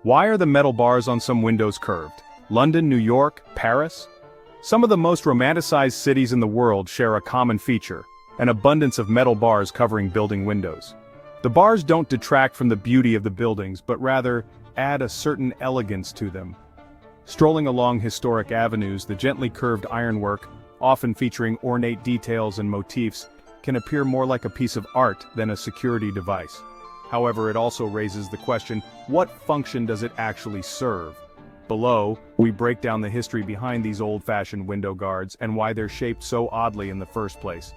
Why are the metal bars on some windows curved? London, New York, Paris? Some of the most romanticized cities in the world share a common feature: an abundance of metal bars covering building windows. The bars don't detract from the beauty of the buildings, but rather add a certain elegance to them. Strolling along historic avenues, the gently curved ironwork, often featuring ornate details and motifs, can appear more like a piece of art than a security device. However, it also raises the question, what function does it actually serve? Below, we break down the history behind these old-fashioned window guards and why they're shaped so oddly in the first place.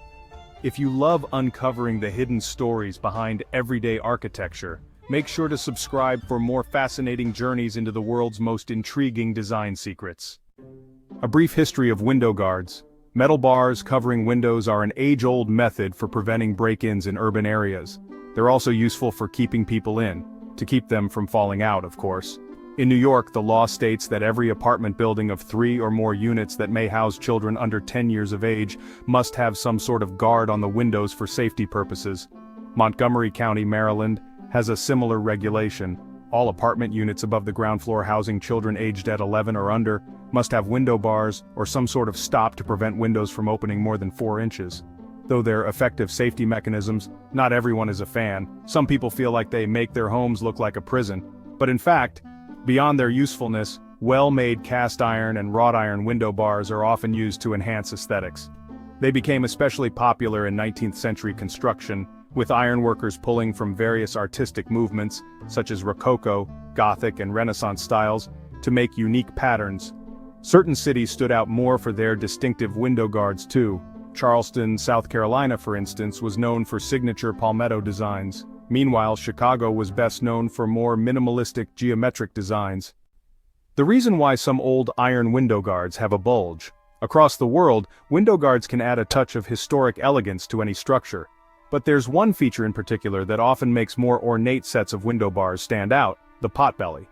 If you love uncovering the hidden stories behind everyday architecture, make sure to subscribe for more fascinating journeys into the world's most intriguing design secrets. A brief history of window guards. Metal bars covering windows are an age-old method for preventing break-ins in urban areas. They're also useful for keeping people in, to keep them from falling out, of course. In New York, the law states that every apartment building of 3 or more units that may house children under 10 years of age must have some sort of guard on the windows for safety purposes. Montgomery County, Maryland, has a similar regulation. All apartment units above the ground floor housing children aged at 11 or under must have window bars or some sort of stop to prevent windows from opening more than 4 inches. Though they're effective safety mechanisms, not everyone is a fan. Some people feel like they make their homes look like a prison. But in fact, beyond their usefulness, well-made cast iron and wrought iron window bars are often used to enhance aesthetics. They became especially popular in 19th century construction, with ironworkers pulling from various artistic movements, such as Rococo, Gothic and Renaissance styles, to make unique patterns. Certain cities stood out more for their distinctive window guards too. Charleston, South Carolina, for instance, was known for signature palmetto designs. Meanwhile, Chicago was best known for more minimalistic geometric designs. The reason why some old iron window guards have a bulge. Across the world, window guards can add a touch of historic elegance to any structure. But there's one feature in particular that often makes more ornate sets of window bars stand out: the potbelly.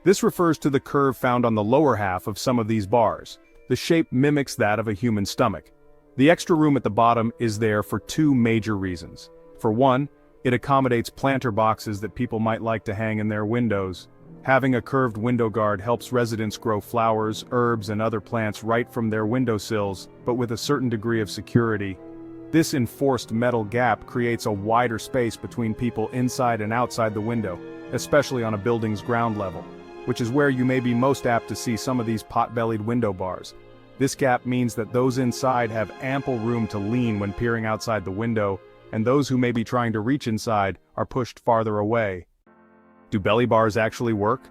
This refers to the curve found on the lower half of some of these bars. The shape mimics that of a human stomach. The extra room at the bottom is there for 2 major reasons. For one, it accommodates planter boxes that people might like to hang in their windows. Having a curved window guard helps residents grow flowers, herbs, and other plants right from their windowsills, but with a certain degree of security. This enforced metal gap creates a wider space between people inside and outside the window, especially on a building's ground level, which is where you may be most apt to see some of these pot-bellied window bars. This gap means that those inside have ample room to lean when peering outside the window, and those who may be trying to reach inside are pushed farther away. Do belly bars actually work?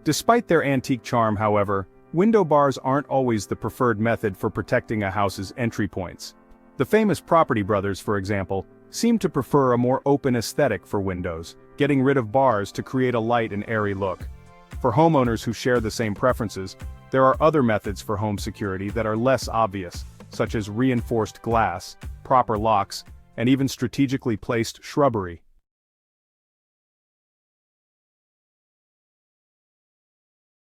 Despite their antique charm, however, window bars aren't always the preferred method for protecting a house's entry points. The famous Property Brothers, for example, seem to prefer a more open aesthetic for windows, getting rid of bars to create a light and airy look. For homeowners who share the same preferences, there are other methods for home security that are less obvious, such as reinforced glass, proper locks, and even strategically placed shrubbery.